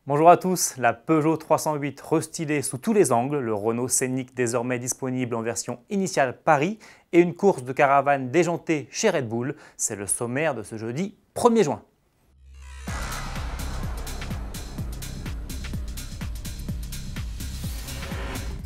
Bonjour à tous, la Peugeot 308 restylée sous tous les angles, le Renault Scénic désormais disponible en version initiale Paris et une course de caravane déjantée chez Red Bull, c'est le sommaire de ce jeudi 1er juin.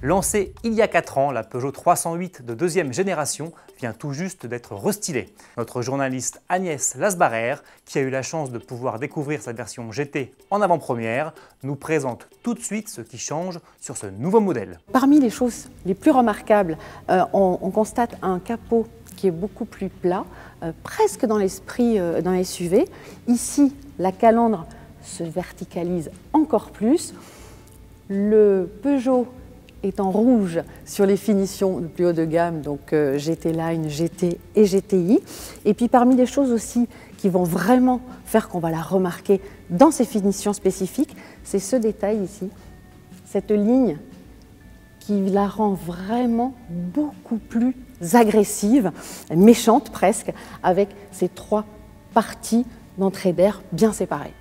Lancée il y a 4 ans, la Peugeot 308 de deuxième génération vient tout juste d'être restylée. Notre journaliste Agnès Lasbarrer, qui a eu la chance de pouvoir découvrir sa version GT en avant-première, nous présente tout de suite ce qui change sur ce nouveau modèle. Parmi les choses les plus remarquables, on constate un capot qui est beaucoup plus plat, presque dans l'esprit d'un SUV. Ici, la calandre se verticalise encore plus. Le Peugeot est en rouge sur les finitions de plus haut de gamme, donc GT Line, GT et GTI. Et puis parmi les choses aussi qui vont vraiment faire qu'on va la remarquer dans ses finitions spécifiques, c'est ce détail ici, cette ligne qui la rend vraiment beaucoup plus agressive, méchante presque, avec ces 3 parties d'entrée d'air bien séparées.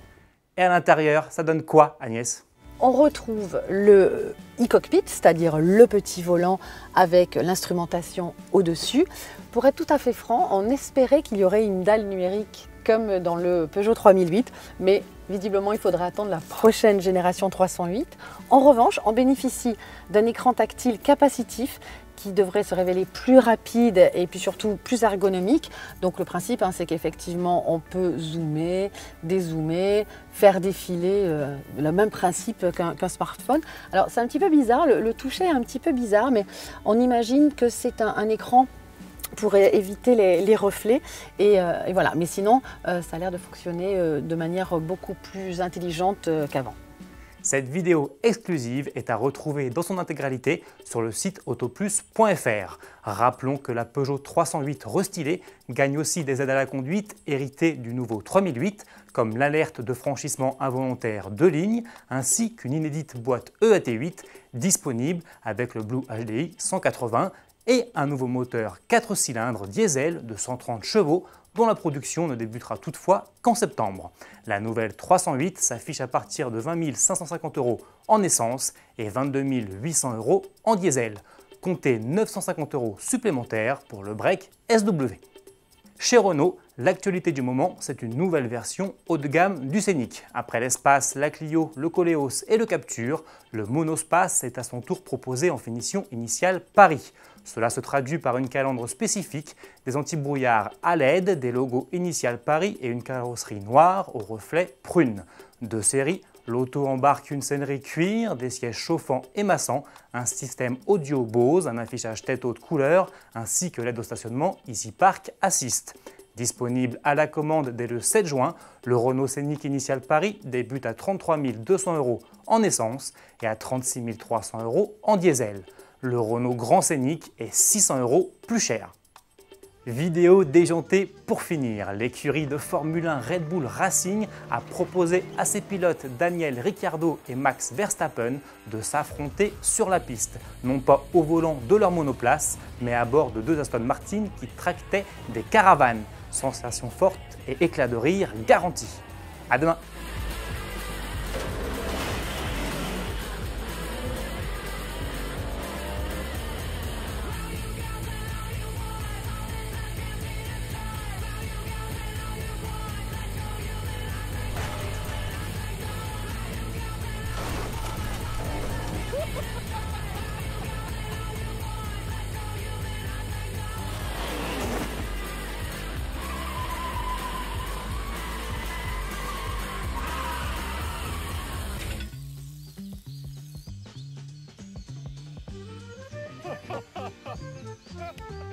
Et à l'intérieur, ça donne quoi, Agnès ? On retrouve le e-cockpit, c'est-à-dire le petit volant avec l'instrumentation au-dessus. Pour être tout à fait franc, on espérait qu'il y aurait une dalle numérique comme dans le Peugeot 3008, mais visiblement il faudra attendre la prochaine génération 308. En revanche, on bénéficie d'un écran tactile capacitif qui devrait se révéler plus rapide et puis surtout plus ergonomique. Donc le principe, c'est qu'effectivement on peut zoomer, dézoomer, faire défiler, le même principe qu'un smartphone. Alors c'est un petit peu bizarre, le toucher est un petit peu bizarre, mais on imagine que c'est un écran pour éviter les reflets et voilà. Mais sinon, ça a l'air de fonctionner de manière beaucoup plus intelligente qu'avant. Cette vidéo exclusive est à retrouver dans son intégralité sur le site autoplus.fr. Rappelons que la Peugeot 308 restylée gagne aussi des aides à la conduite héritées du nouveau 3008, comme l'alerte de franchissement involontaire de ligne, ainsi qu'une inédite boîte EAT8 disponible avec le Blue HDI 180 et un nouveau moteur 4 cylindres diesel de 130 chevaux dont la production ne débutera toutefois qu'en septembre. La nouvelle 308 s'affiche à partir de 20 550 € en essence et 22 800 € en diesel. Comptez 950 € supplémentaires pour le break SW. Chez Renault, l'actualité du moment, c'est une nouvelle version haut de gamme du Scénic. Après l'Espace, la Clio, le Koleos et le Captur, le Monospace est à son tour proposé en finition initiale Paris. Cela se traduit par une calandre spécifique, des anti-brouillards à LED, des logos initial Paris et une carrosserie noire aux reflets prunes. De série, l'auto embarque une sellerie cuir, des sièges chauffants et massants, un système audio Bose, un affichage tête haute couleur, ainsi que l'aide au stationnement EasyPark Assist. Disponible à la commande dès le 7 juin, le Renault Scénic Initial Paris débute à 33 200 € en essence et à 36 300 € en diesel. Le Renault Grand Scénic est 600 € plus cher. Vidéo déjantée pour finir. L'écurie de Formule 1 Red Bull Racing a proposé à ses pilotes Daniel Ricciardo et Max Verstappen de s'affronter sur la piste, non pas au volant de leur monoplace, mais à bord de 2 Aston Martin qui tractaient des caravanes. Sensation forte et éclat de rire garanti. À demain. Ha ha ha!